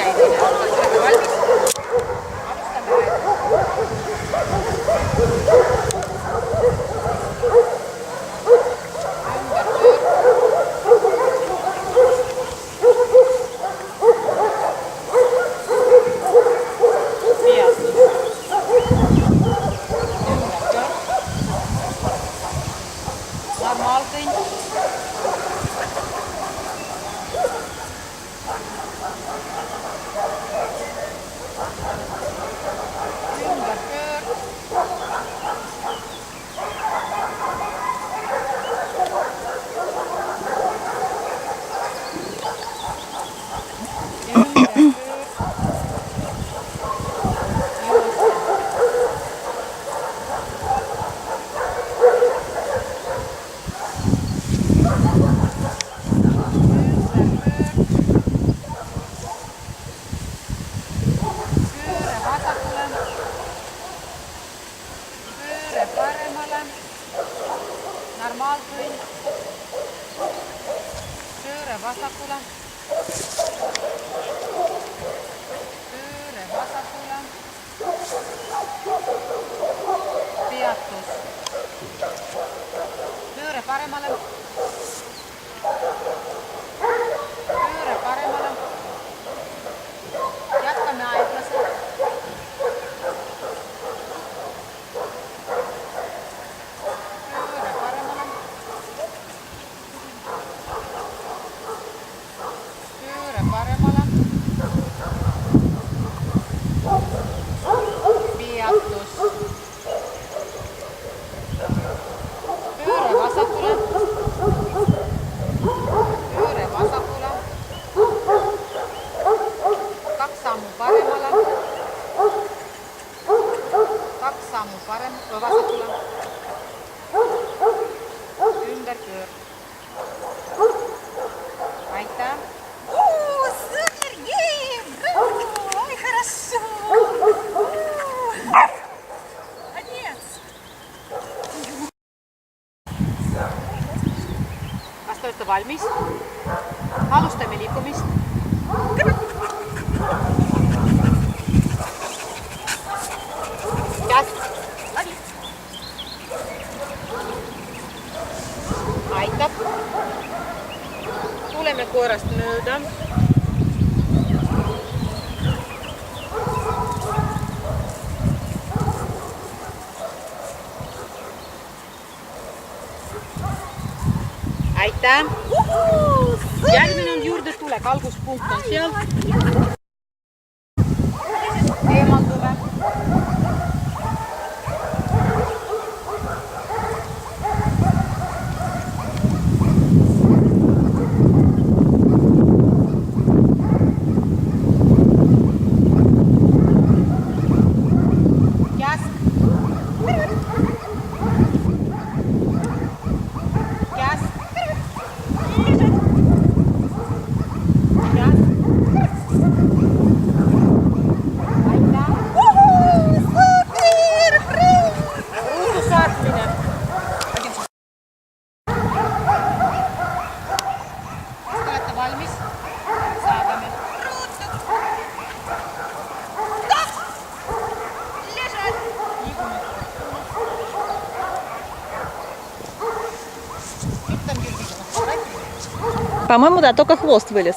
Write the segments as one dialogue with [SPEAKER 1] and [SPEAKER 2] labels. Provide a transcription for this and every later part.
[SPEAKER 1] käimine. Kas olete valmis? Alustame aegu. Normaalkõnd. Ümberpöör. Paremale, normaalkõnd, pööre vasakule, peatus, pööre paremale, jätkame aeglaselt. Paremale, peatus, pööre vasakule, kaks sammu paremale, kaks sammu vasakule, ümberpöör. Aitäh! Kas te olete valmis? Alustame liikumist. Käsk. Aitab. Tuleme koerast mööda. Aitäh! Järgmine on juurdetulek, alguspunkt on seal. Eemaldume. Valmis? Saadame.
[SPEAKER 2] По-моему, да, только хвост вылез.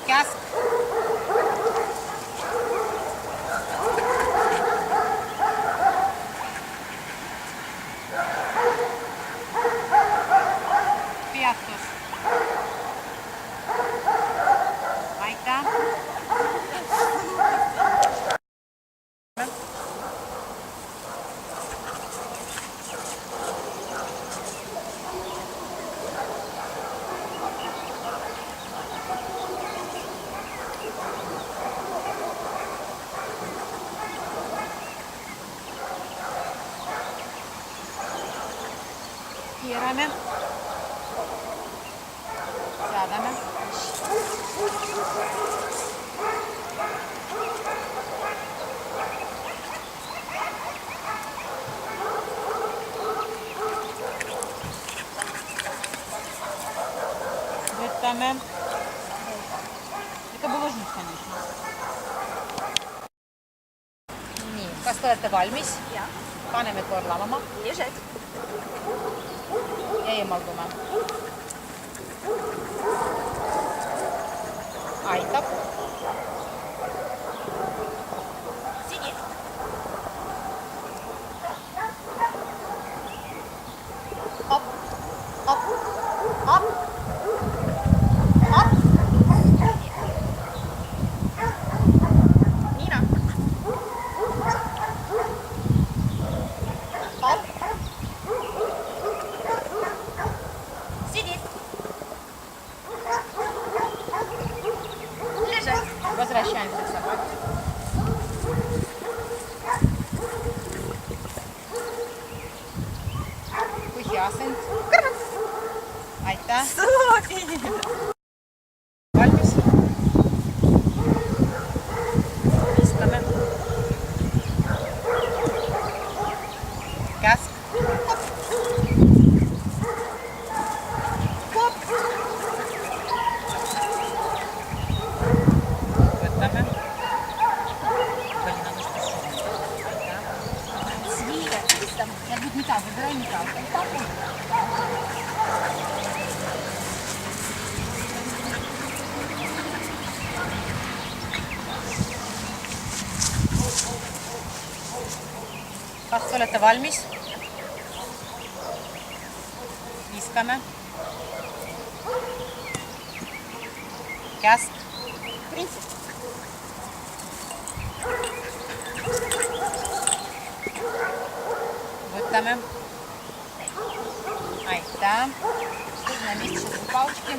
[SPEAKER 1] Käsk. Peatus. Aitäh. Kierrämme. Säädämme. Võtame. Ikka положить, конечно. Nii, kas te olete valmis?
[SPEAKER 3] Ja.
[SPEAKER 1] Paneme korlavama.
[SPEAKER 3] Ležet.
[SPEAKER 1] Ja eemaldume. Aitab.
[SPEAKER 3] Sidi.
[SPEAKER 1] Op, op, op, op.
[SPEAKER 3] Niina.
[SPEAKER 1] Op.
[SPEAKER 3] Sidi. Ležet.
[SPEAKER 1] Возвращаемся к собаке. Põhjasend. Aitäh. Valmis. Viskame. Käsk. Hop. Võtame. Блин, надо что-то Aitäh.
[SPEAKER 3] Свиля. Там.
[SPEAKER 1] Я тут металл, выбирай металл. Kas te olete valmis? Viskame. Käsk.
[SPEAKER 3] Принцип.
[SPEAKER 1] Võtame. Aitäh. Что на месте сейчас палочки?